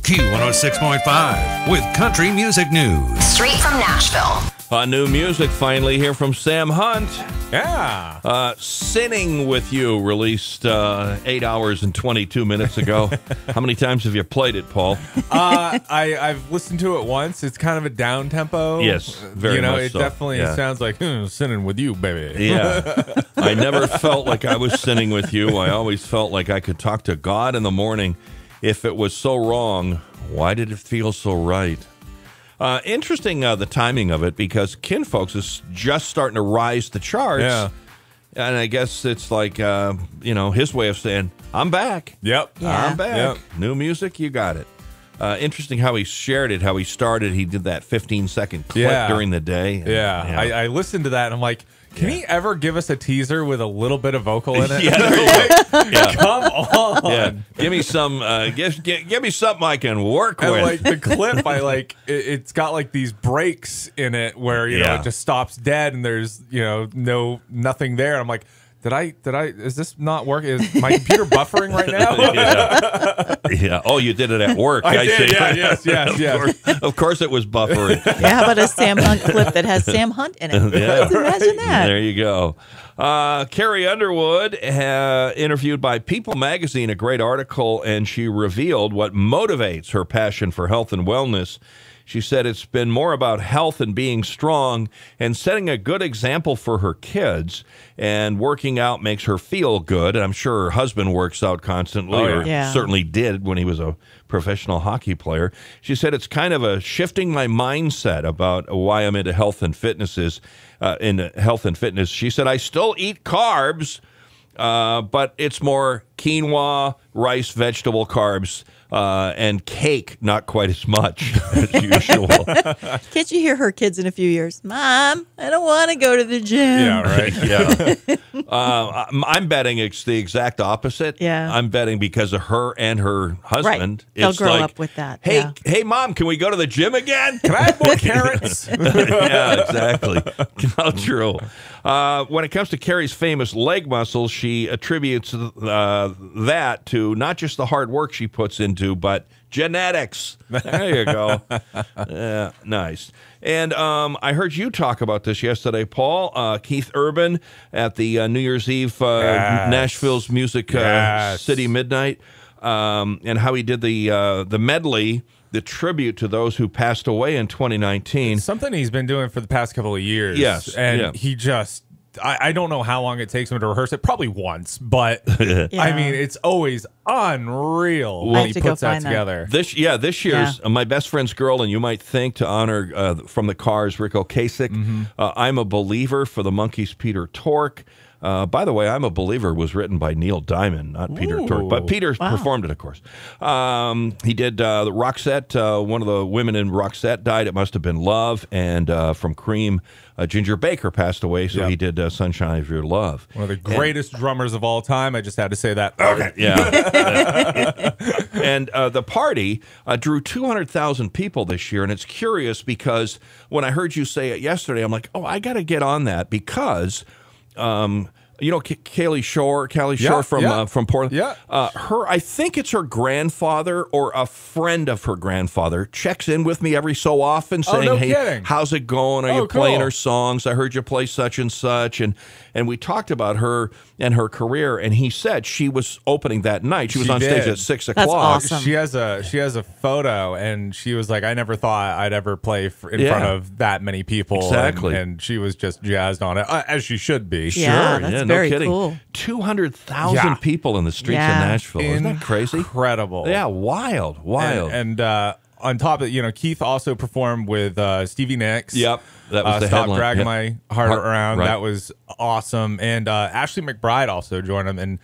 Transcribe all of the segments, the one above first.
Q106.5 with country music news. Straight from Nashville. New music finally here from Sam Hunt. Yeah. Sinning with You, released 8 hours and 22 minutes ago. How many times have you played it, Paul? I've listened to it once. It's kind of a down tempo. Yes, very much it so. definitely sounds like sinning with you, baby. Yeah. I never felt like I was sinning with you. I always felt like I could talk to God in the morning. If it was so wrong, why did it feel so right? Interesting, the timing of it, because Kinfolks is just starting to rise the charts. Yeah. And I guess it's like, his way of saying, I'm back. Yep. Yeah. I'm back. Yep. New music, you got it. Interesting how he shared it, how he started. He did that 15-second clip during the day. Yeah. I listened to that, and I'm like, can he ever give us a teaser with a little bit of vocal in it? Yeah, there you go. Come on. Yeah. Give me some. Give me something I can work And with. like the clip, it's got like these breaks in it where it just stops dead, and there's nothing there. I'm like, did I? Is this not working? Is my computer buffering right now? Yeah. Oh, you did it at work. I did. see. Yeah. Yes. Of course, it was buffering. Yeah, but a Sam Hunt clip that has Sam Hunt in it. Yeah. Imagine that. There you go. Carrie Underwood, interviewed by People magazine, a great article, and she revealed what motivates her passion for health and wellness. She said it's been more about health and being strong and setting a good example for her kids. And working out makes her feel good. And I'm sure her husband works out constantly, or certainly did when he was a professional hockey player. She said it's kind of a shifting my mindset about why I'm into health and fitness. She said, I still eat carbs, but it's more quinoa, rice, vegetable carbs, and cake, not quite as much as usual. Can't you hear her kids in a few years? Mom, I don't want to go to the gym. Yeah. Right. Yeah. I'm betting it's the exact opposite. Yeah. I'm betting because of her and her husband. Right. They'll It's grow like, up with that. Hey, Yeah. hey, Mom, can we go to the gym again? Can I have more carrots? Yeah, exactly. How true. When it comes to Carrie's famous leg muscles, she attributes that to not just the hard work she puts into, but genetics. There you go. Yeah, nice. And I heard you talk about this yesterday, Paul. Keith Urban at the New Year's Eve Nashville's Music City Midnight, and how he did the medley, the tribute to those who passed away in 2019. It's something he's been doing for the past couple of years. Yes. And he just, I don't know how long it takes him to rehearse it. Probably once, but I mean, it's always unreal when he puts that together. This year's My Best Friend's Girl, and you might think to honor from the Cars, Rick Ocasek. I'm a Believer for the Monkees, Peter Tork. By the way, I'm a Believer was written by Neil Diamond, not Peter Tork, but Peter performed it, of course. He did the Roxette. One of the women in Roxette died. It must have been Love. And from Cream, Ginger Baker passed away, so he did Sunshine of Your Love. One of the greatest drummers of all time. I just had to say that. Okay. Yeah. And the party drew 200,000 people this year, and it's curious because when I heard you say it yesterday, I'm like, oh, I got to get on that because Callie Shore from Portland. Yeah. I think it's her grandfather or a friend of her grandfather checks in with me every so often saying, "Hey, kidding. how's it going? Are you playing her songs? I heard you play such and such." And we talked about her and her career, and he said she was opening that night. She was on stage at 6 o'clock. That's awesome. She has a photo, and she was like, I never thought I'd ever play in front of that many people. Exactly. And she was just jazzed on it, as she should be. Yeah, that's very cool. 200,000 people in the streets of Nashville. Isn't that crazy? Incredible. Yeah, wild. And on top of it, Keith also performed with Stevie Nicks. Yep. That was the Stop headline. Dragging My Heart Around. Right. That was awesome. And Ashley McBryde also joined him. And,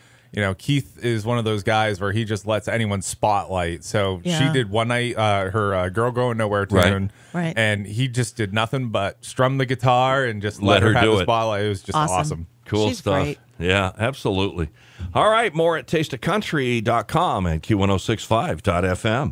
Keith is one of those guys where he just lets anyone spotlight. So she did one night her Girl Going Nowhere tune. Right. And he just did nothing but strum the guitar and just let her have the spotlight. It was just awesome. Cool She's stuff. Great. Yeah, absolutely. All right, more at tasteofcountry.com and Q106.5.fm.